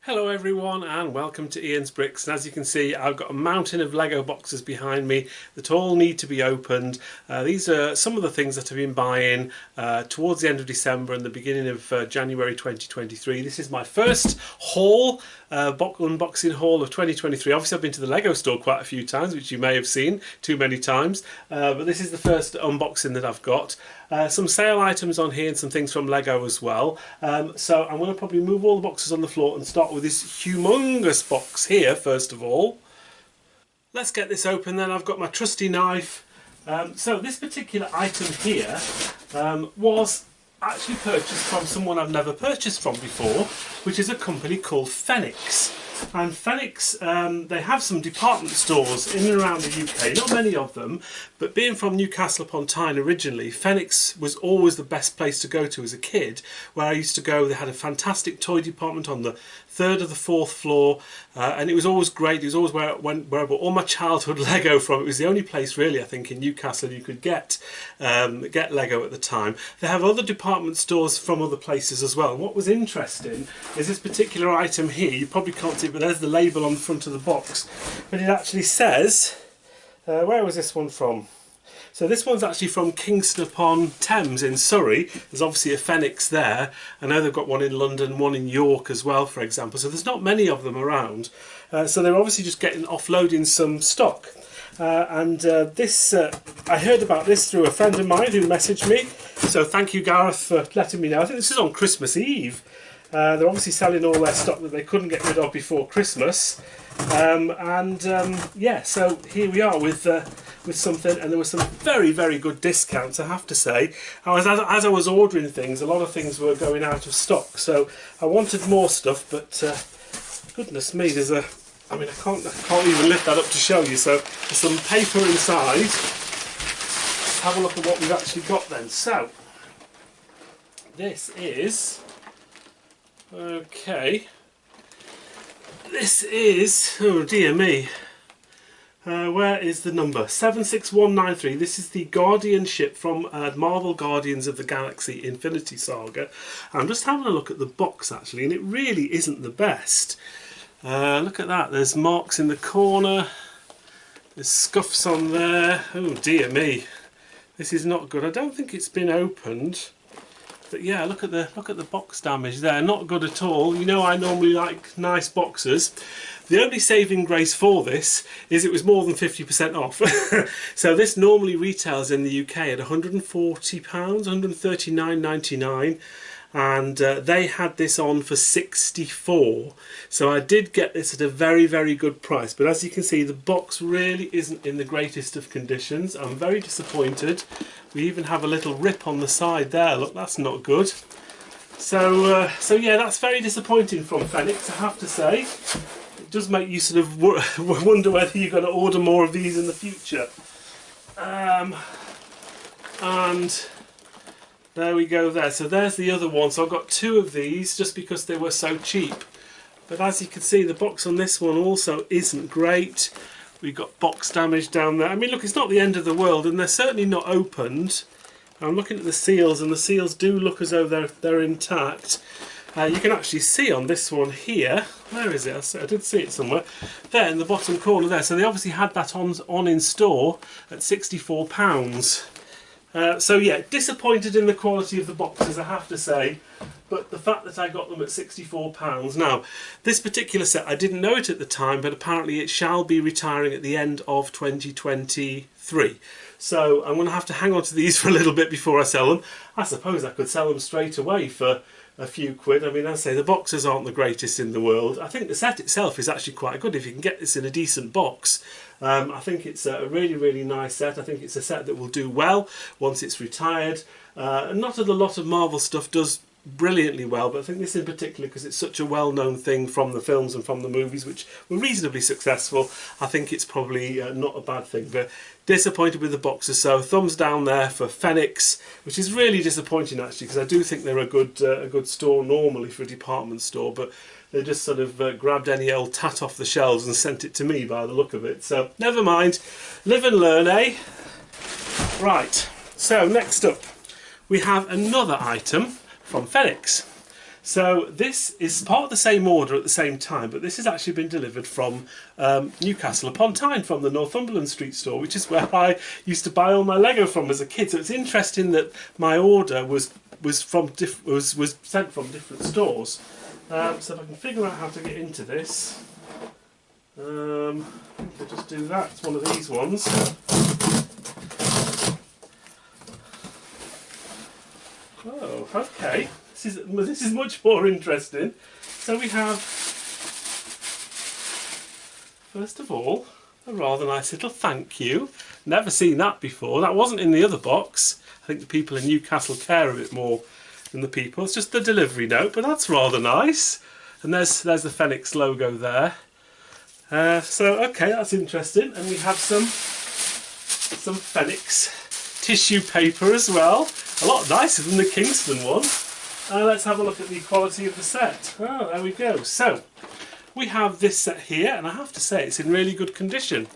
Hello everyone and welcome to Ian's Bricks, and as you can see I've got a mountain of Lego boxes behind me that all need to be opened. These are some of the things that I've been buying towards the end of December and the beginning of January 2023. This is my first haul, unboxing haul of 2023. Obviously I've been to the Lego store quite a few times, which you may have seen too many times, but this is the first unboxing that I've got. Some sale items on here and some things from Lego as well. So I'm going to probably move all the boxes on the floor and start with this humongous box here first of all. Let's get this open then. I've got my trusty knife. So this particular item here was actually purchased from someone I've never purchased from before, which is a company called Phoenix. And Phoenix, they have some department stores in and around the UK, not many of them, but being from Newcastle upon Tyne originally, Phoenix was always the best place to go to as a kid. Where I used to go, they had a fantastic toy department on the third or the fourth floor, and it was always great. It was always where I bought all my childhood Lego from. It was the only place really, I think, in Newcastle you could get Lego at the time. They have other department stores from other places as well. And what was interesting is this particular item here. You probably can't see it, but there's the label on the front of the box. But it actually says, where was this one from? So this one's actually from Kingston upon Thames in Surrey. There's obviously a Phoenix there. I know they've got one in London, one in York as well, for example. So there's not many of them around. So they're obviously just offloading some stock. I heard about this through a friend of mine who messaged me. So thank you, Gareth, for letting me know. I think this is on Christmas Eve. They're obviously selling all their stock that they couldn't get rid of before Christmas. Yeah, so here we are with something, and there were some very, very good discounts, I have to say. As I was ordering things, a lot of things were going out of stock, so I wanted more stuff, but goodness me, there's a... I mean, I can't even lift that up to show you, so there's some paper inside. Let's have a look at what we've actually got then. So, this is... okay. This is... oh dear me. Where is the number? 76193. This is the Guardian ship from Marvel Guardians of the Galaxy Infinity Saga. I'm just having a look at the box actually, and it really isn't the best. Look at that, there's marks in the corner, there's scuffs on there. Oh dear me, this is not good. I don't think it's been opened. But yeah, look at the box damage there. Not good at all. You know, I normally like nice boxes. The only saving grace for this is it was more than 50% off. So this normally retails in the UK at £140, £139.99. And they had this on for £64. So I did get this at a very, very good price. But as you can see, the box really isn't in the greatest of conditions. I'm very disappointed. We even have a little rip on the side there. Look, that's not good. So yeah, that's very disappointing from Phoenix, I have to say. It does make you sort of wonder whether you're going to order more of these in the future. And there we go there. So there's the other one. So I've got two of these just because they were so cheap. But as you can see, the box on this one also isn't great. We've got box damage down there. I mean, look, it's not the end of the world, and they're certainly not opened. I'm looking at the seals, and the seals do look as though they're intact. You can actually see on this one here, where is it? I did see it somewhere. There in the bottom corner there. So they obviously had that on in store at £64. So yeah, disappointed in the quality of the boxes, I have to say, but the fact that I got them at £64. Now, this particular set, I didn't know it at the time, but apparently it shall be retiring at the end of 2023. So I'm going to have to hang on to these for a little bit before I sell them. I suppose I could sell them straight away for a few quid. I mean, as I say, the boxes aren't the greatest in the world. I think the set itself is actually quite good if you can get this in a decent box. I think it's a really, really nice set. I think it's a set that will do well once it's retired. Not that a lot of Marvel stuff does brilliantly well, but I think this in particular, because it's such a well-known thing from the films and from the movies, which were reasonably successful, I think it's probably not a bad thing. But disappointed with the boxes, so thumbs down there for Phoenix, which is really disappointing actually, because I do think they're a good store normally for a department store, but they just sort of grabbed any old tat off the shelves and sent it to me by the look of it. So never mind, live and learn, eh? Right, so next up we have another item from Phoenix. So this is part of the same order at the same time, but this has actually been delivered from Newcastle upon Tyne, from the Northumberland Street store, which is where I used to buy all my Lego from as a kid. So it's interesting that my order was sent from different stores. So if I can figure out how to get into this, I think I'll just do that. It's one of these ones. Oh, okay. This is much more interesting. So we have, first of all, a rather nice little thank you. Never seen that before. That wasn't in the other box. I think the people in Newcastle care a bit more than the people. It's just the delivery note, but that's rather nice. And there's the Phoenix logo there. So okay, that's interesting. And we have some Phoenix tissue paper as well. A lot nicer than the Kingston one. Let's have a look at the quality of the set. Oh, there we go. So, we have this set here, and I have to say it's in really good condition.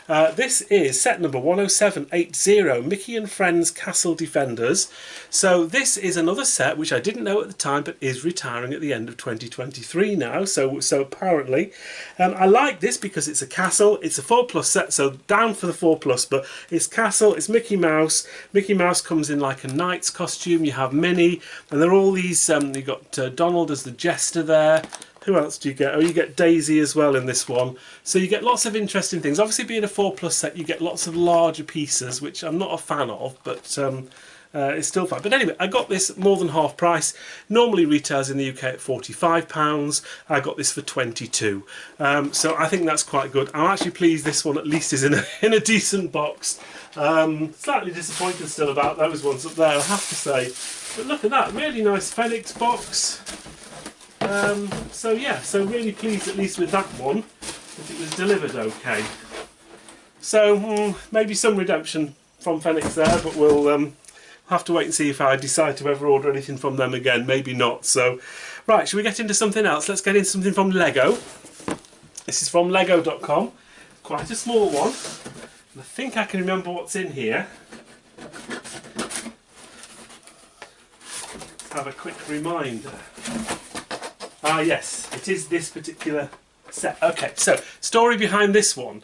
This is set number 10780, Mickey and Friends Castle Defenders. So this is another set which I didn't know at the time, but is retiring at the end of 2023 now. So apparently, I like this because it's a castle. It's a 4+ set, so down for the 4+, but it's castle. It's Mickey Mouse. Mickey Mouse comes in like a knight's costume. You have Minnie, and there are all these. You've got Donald as the jester there. Who else do you get? Oh, you get Daisy as well in this one. So you get lots of interesting things. Obviously, being a 4+ set, you get lots of larger pieces, which I'm not a fan of, but it's still fine. But anyway, I got this more than half price. Normally retails in the UK at £45. I got this for £22. So I think that's quite good. I'm actually pleased this one at least is in a decent box. Slightly disappointed still about those ones up there, I have to say. But look at that, really nice Phoenix box. So yeah, so really pleased at least with that one, that it was delivered okay. So maybe some redemption from Phoenix there, but we'll have to wait and see if I decide to ever order anything from them again. Maybe not. So right, should we get into something else? Let's get into something from Lego. This is from lego.com, quite a small one, and I think I can remember what's in here. Let's have a quick reminder. Ah yes, it is this particular set. Okay, so story behind this one.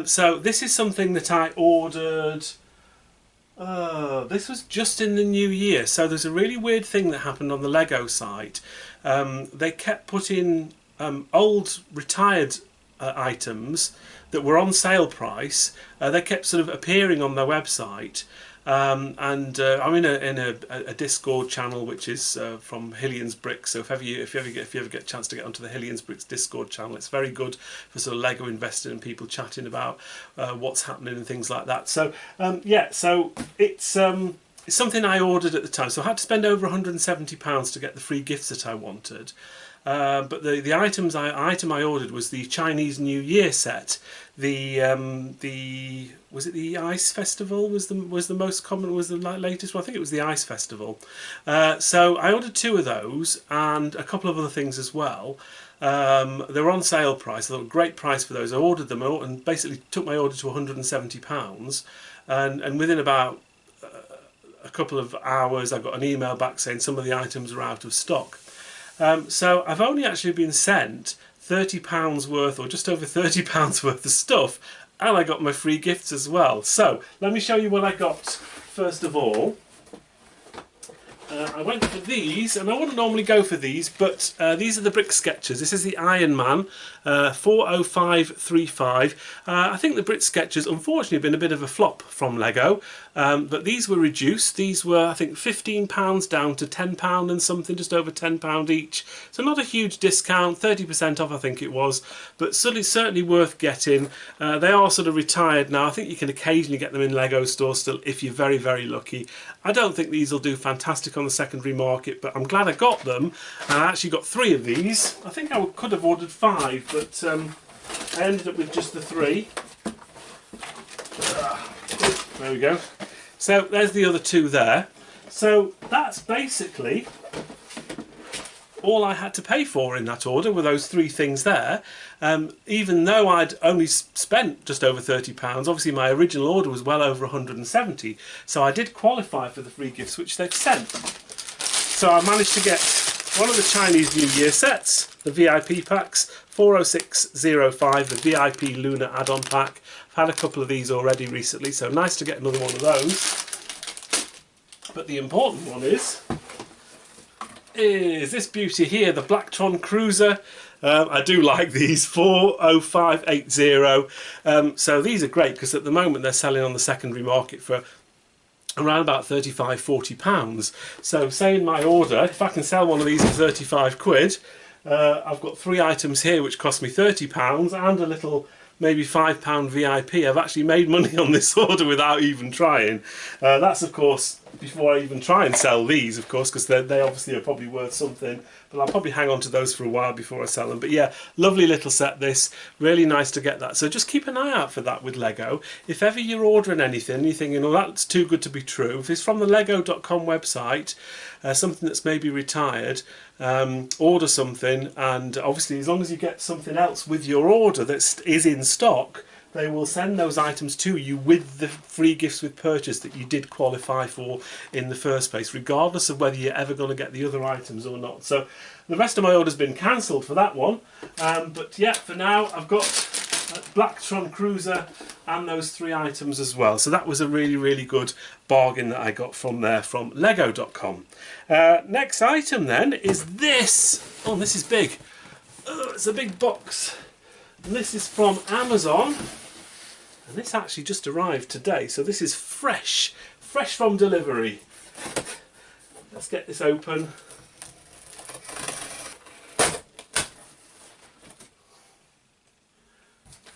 So this is something that I ordered. This was just in the new year. So there's a really weird thing that happened on the Lego site. They kept putting old retired items that were on sale price. They kept sort of appearing on their website. I'm in a Discord channel which is from Hillian's Bricks. So if you ever get a chance to get onto the Hillian's Bricks Discord channel, it's very good for sort of Lego investing and people chatting about what's happening and things like that. So yeah, so it's something I ordered at the time. So I had to spend over £170 to get the free gifts that I wanted. But the item I ordered was the Chinese New Year set. Was it the Ice Festival was the most common, was the latest one? I think it was the Ice Festival. So I ordered 2 of those and a couple of other things as well. They were on sale price. I thought a great price for those. I ordered them and basically took my order to £170, and within about a couple of hours I got an email back saying some of the items are out of stock. So I've only actually been sent £30 worth, or just over £30 worth of stuff, and I got my free gifts as well. So let me show you what I got first of all. I went for these, and I wouldn't normally go for these, but these are the brick sketchers. This is the Iron Man 40535. I think the brick sketchers unfortunately have been a bit of a flop from Lego, but these were reduced. These were, I think, £15 down to £10 and something, just over £10 each. So not a huge discount, 30% off I think it was, but certainly worth getting. They are sort of retired now. I think you can occasionally get them in Lego stores still if you're very, very lucky. I don't think these will do fantastic on the secondary market, but I'm glad I got them. And I actually got 3 of these. I think I could have ordered 5, but I ended up with just the 3. There we go. So there's the other 2 there. So that's basically all I had to pay for in that order, were those 3 things there. Even though I'd only spent just over £30, obviously my original order was well over 170, so I did qualify for the free gifts which they'd sent. So I managed to get one of the Chinese New Year sets, the VIP packs, 40605, the VIP Lunar add-on pack. I've had a couple of these already recently, so nice to get another one of those. But the important one is this beauty here, the Blacktron Cruiser. I do like these, 40580. So these are great because at the moment they're selling on the secondary market for around about £35–40. So say in my order, if I can sell one of these for 35 quid, I've got 3 items here which cost me £30 and a little maybe £5 VIP. I've actually made money on this order without even trying. That's of course before I even try and sell these, of course, because they obviously are probably worth something, but I'll probably hang on to those for a while before I sell them. But yeah, lovely little set this, really nice to get that. So just keep an eye out for that with Lego. If ever you're ordering anything, you're thinking, oh, that's too good to be true, if it's from the lego.com website, something that's maybe retired, order something, and obviously as long as you get something else with your order that is in stock, they will send those items to you with the free gifts with purchase that you did qualify for in the first place, regardless of whether you're ever going to get the other items or not. So the rest of my order's been cancelled for that one, but yeah, for now I've got Blacktron Cruiser and those 3 items as well. So that was a really, really good bargain that I got from there, from lego.com. Next item then is this. Oh, this is big. Oh, it's a big box. And this is from Amazon. And this actually just arrived today. So this is fresh from delivery. Let's get this open.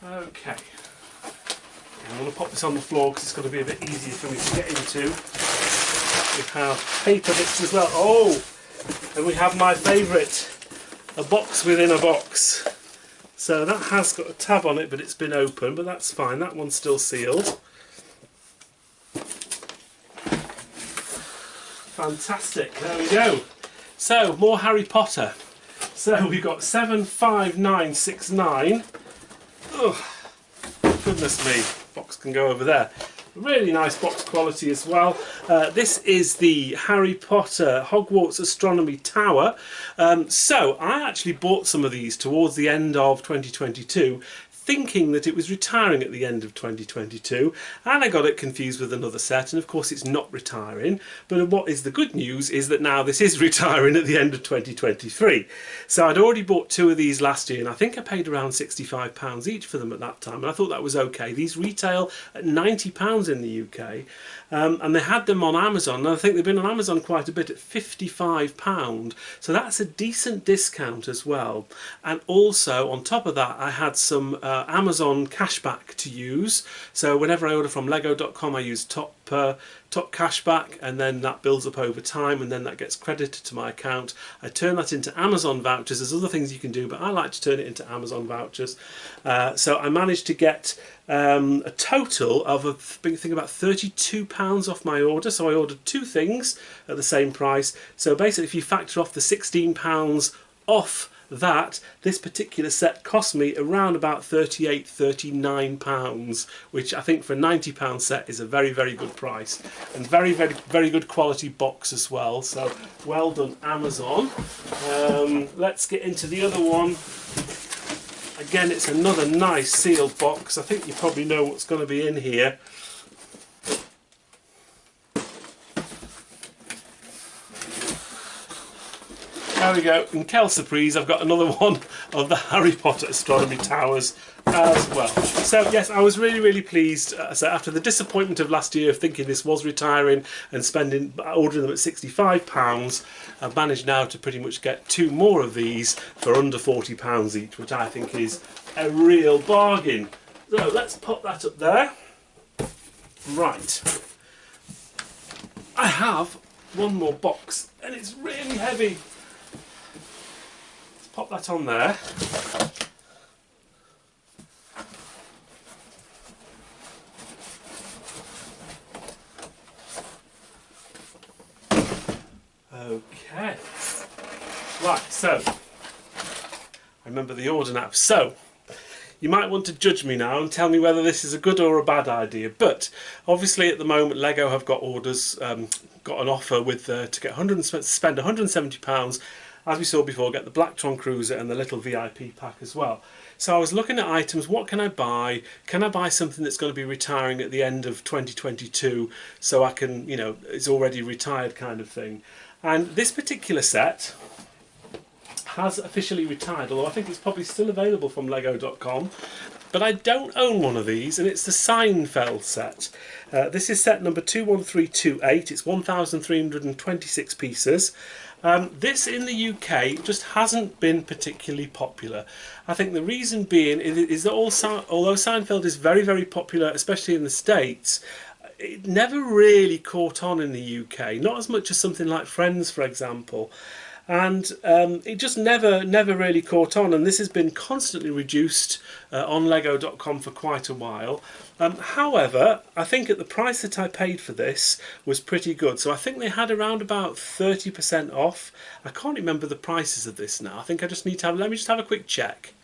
Okay. I'm going to pop this on the floor because it's going to be a bit easier for me to get into. We have paper bits as well. Oh! And we have my favourite, a box within a box. So that has got a tab on it, but it's been open, but that's fine. That one's still sealed. Fantastic. There we go. So, more Harry Potter. So we've got 75969. Oh, goodness me. Box can go over there. Really nice box quality as well. This is the Harry Potter Hogwarts Astronomy Tower. So I actually bought some of these towards the end of 2022, thinking that it was retiring at the end of 2022, and I got it confused with another set, and of course it's not retiring. But what is the good news is that now this is retiring at the end of 2023. So I'd already bought 2 of these last year, and I think I paid around £65 each for them at that time, and I thought that was okay. These retail at £90 in the UK, and they had them on Amazon, and I think they've been on Amazon quite a bit at £55, so that's a decent discount as well. And also on top of that I had some Amazon cashback to use, so whenever I order from lego.com I use top cashback, and then that builds up over time, and then that gets credited to my account. I turn that into Amazon vouchers. There's other things you can do, but I like to turn it into Amazon vouchers. So I managed to get a total of I think about £32 off my order. So I ordered 2 things at the same price. So basically if you factor off the £16 off that, this particular set cost me around about £38–39, which I think for a £90 set is a very, very good price, and very, very, very good quality box as well. So well done, Amazon. Let's get into the other one. Again, it's another nice sealed box. I think you probably know what's going to be in here. There we go. In Kel Surprise, I've got another one of the Harry Potter Astronomy Towers as well. So yes, I was really, really pleased. So after the disappointment of last year of thinking this was retiring and ordering them at £65, I've managed now to pretty much get 2 more of these for under £40 each, which I think is a real bargain. So let's pop that up there. Right. I have one more box, and it's really heavy. Pop that on there. Okay. Right, so I remember the order now. So you might want to judge me now and tell me whether this is a good or a bad idea. But obviously at the moment Lego have got orders, got an offer with to spend £170. as we saw before, get the Blacktron Cruiser and the little VIP pack as well. So I was looking at items, what can I buy? Can I buy something that's going to be retiring at the end of 2022 so I can, you know, it's already retired kind of thing. And this particular set has officially retired, although I think it's probably still available from Lego.com. But I don't own one of these, and it's the Seinfeld set. This is set number 21328. It's 1,326 pieces. This in the UK just hasn't been particularly popular. I think the reason being is that although Seinfeld is very, very popular, especially in the States, it never really caught on in the UK. Not as much as something like Friends, for example. And it just never really caught on, and this has been constantly reduced on Lego.com for quite a while. However, I think at the price that I paid for this was pretty good. So I think they had around about 30% off. I can't remember the prices of this now. I think I just need to have, let me just have a quick check.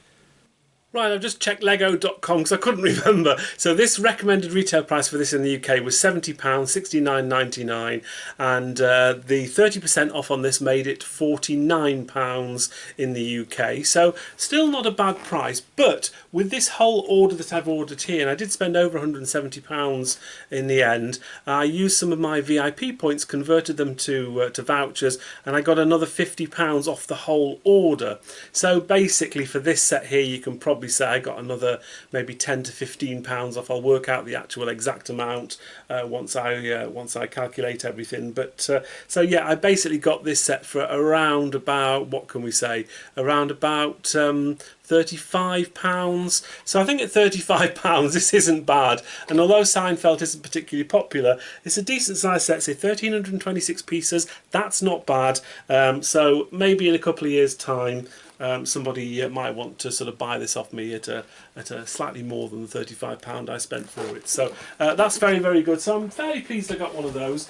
Right, I've just checked Lego.com because I couldn't remember. So this recommended retail price for this in the UK was £70, £69.99, and the 30% off on this made it £49 in the UK. So still not a bad price, but with this whole order that I've ordered here, and I did spend over £170 in the end, I used some of my VIP points, converted them to vouchers, and I got another £50 off the whole order. So basically for this set here, you can probably say I got another maybe £10 to £15 off. I'll work out the actual exact amount once I calculate everything. But so yeah, I basically got this set for around about, what can we say, around about £35. So I think at £35 this isn't bad, and although Seinfeld isn't particularly popular, it's a decent size set. Say 1,326 pieces, that's not bad. So maybe in a couple of years time somebody might want to sort of buy this off me at a slightly more than the £35 I spent for it. So that's very, very good. So I'm fairly pleased I got one of those.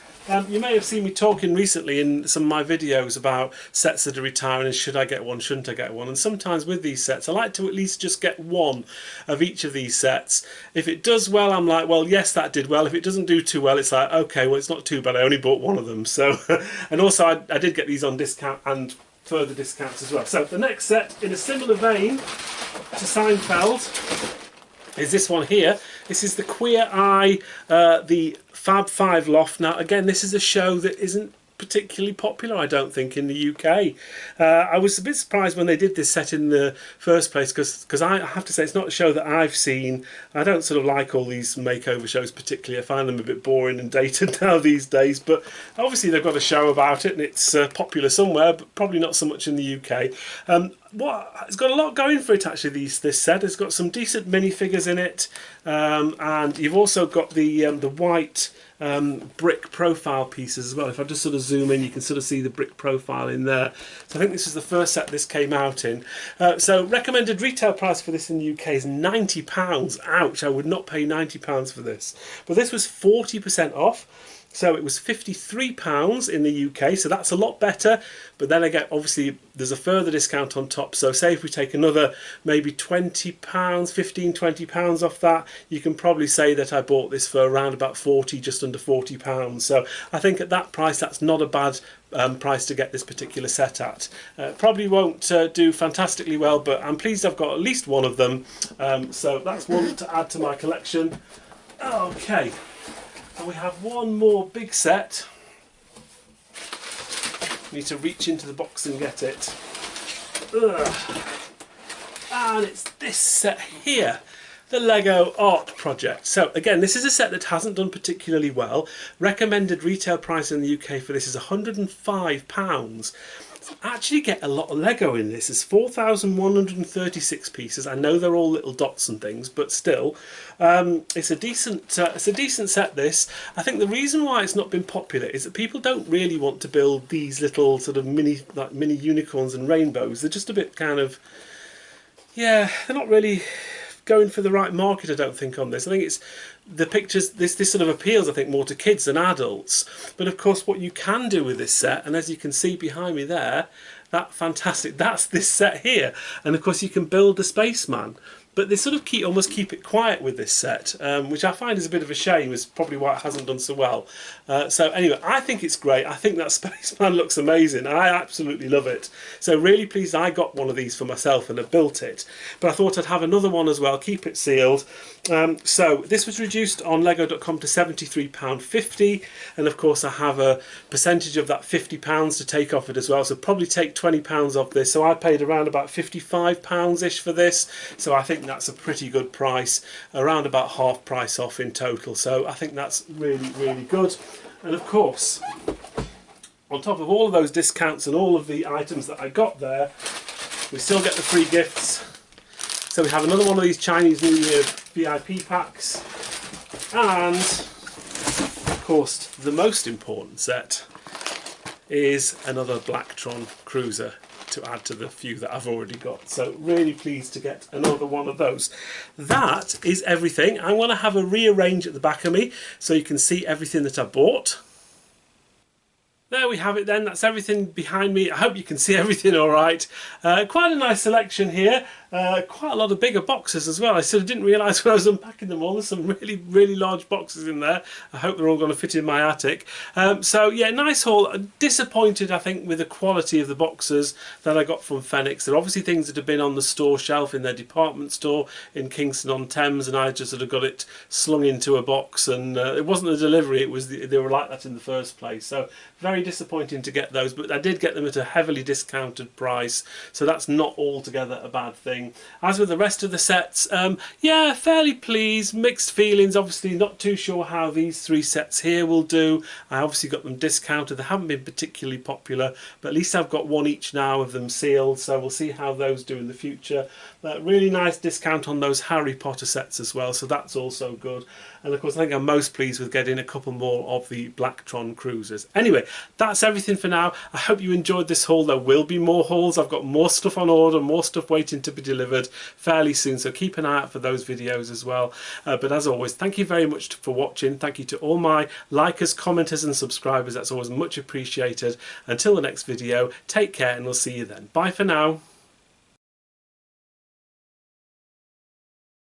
You may have seen me talking recently in some of my videos about sets that are retiring and should I get one, shouldn't I get one. And sometimes with these sets I like to at least just get one of each of these sets. If it does well, I'm like, well, yes, that did well. If it doesn't do too well, it's like, okay, well, it's not too bad. I only bought one of them. So and also I did get these on discount and further discounts as well. So the next set, in a similar vein to Seinfeld, is this one here. This is the Queer Eye, the Fab 5 Loft. Now again, this is a show that isn't particularly popular, I don't think, in the UK. I was a bit surprised when they did this set in the first place, because I have to say it's not a show that I've seen. I don't sort of like all these makeover shows particularly. I find them a bit boring and dated now these days, but obviously they've got a show about it and it's popular somewhere, but probably not so much in the UK. It's got a lot going for it actually, this set. It's got some decent minifigures in it, and you've also got the white brick profile pieces as well. If I just sort of zoom in, you can sort of see the brick profile in there. So I think this is the first set this came out in. So recommended retail price for this in the UK is £90. Ouch, I would not pay £90 for this. But this was 40% off. So it was £53 in the UK, so that's a lot better. But then again, obviously, there's a further discount on top. So say if we take another maybe £20, £15, £20 off that, you can probably say that I bought this for around about 40, just under £40. So I think at that price, that's not a bad price to get this particular set at. Probably won't do fantastically well, but I'm pleased I've got at least one of them. So that's one to add to my collection. Okay. And we have one more big set. Need to reach into the box and get it. Ugh. And it's this set here, the Lego Art Project. So again, this is a set that hasn't done particularly well. Recommended retail price in the UK for this is £105. Actually get a lot of Lego in this. It's 4,136 pieces. I know they're all little dots and things, but still, it's a decent set. This, I think, the reason why it's not been popular is that people don't really want to build these little sort of mini unicorns and rainbows. They're just a bit kind of, yeah, they're not really going for the right market, I don't think, on this. I think it's the pictures, this sort of appeals, I think, more to kids than adults. But of course what you can do with this set, and as you can see behind me there, that's this set here, and of course you can build the spaceman. but they sort of almost keep it quiet with this set, which I find is a bit of a shame. Is probably why it hasn't done so well. So anyway, I think it's great. I think that spaceman looks amazing. I absolutely love it. So really pleased I got one of these for myself and have built it. But I thought I'd have another one as well, keep it sealed. So this was reduced on lego.com to £73.50, and of course I have a percentage of that £50 to take off it as well, so probably take £20 off this. So I paid around about £55-ish for this, so I think that's a pretty good price, around about half price off in total. So I think that's really, really good. And of course, on top of all of those discounts and all of the items that I got there, we still get the free gifts. So we have another one of these Chinese New Year VIP packs, and of course the most important set is another Blacktron Cruiser to add to the few that I've already got. So really pleased to get another one of those. That is everything. I'm going to have a rearrange at the back of me so you can see everything that I bought. There we have it then, that's everything behind me. I hope you can see everything all right. Quite a nice selection here. Quite a lot of bigger boxes as well. I sort of didn't realise when I was unpacking them all. There's some really, really large boxes in there. I hope they're all going to fit in my attic. So yeah, nice haul. Disappointed, I think, with the quality of the boxes that I got from Phoenix. They're obviously things that have been on the store shelf in their department store in Kingston-on-Thames, and I just sort of got it slung into a box, and it wasn't the delivery, it was they were like that in the first place. So very disappointing to get those, but I did get them at a heavily discounted price, so that's not altogether a bad thing. As with the rest of the sets, yeah, fairly pleased, mixed feelings. Obviously not too sure how these three sets here will do. I obviously got them discounted. They haven't been particularly popular, but at least I've got one each now of them sealed, so we'll see how those do in the future. Really nice discount on those Harry Potter sets as well, so that's also good. And of course I think I'm most pleased with getting a couple more of the Blacktron Cruisers. Anyway, that's everything for now. I hope you enjoyed this haul. There will be more hauls. I've got more stuff on order, more stuff waiting to be delivered fairly soon, so keep an eye out for those videos as well. But as always, thank you very much for watching. Thank you to all my likers, commenters and subscribers. That's always much appreciated. Until the next video, take care and we'll see you then. Bye for now.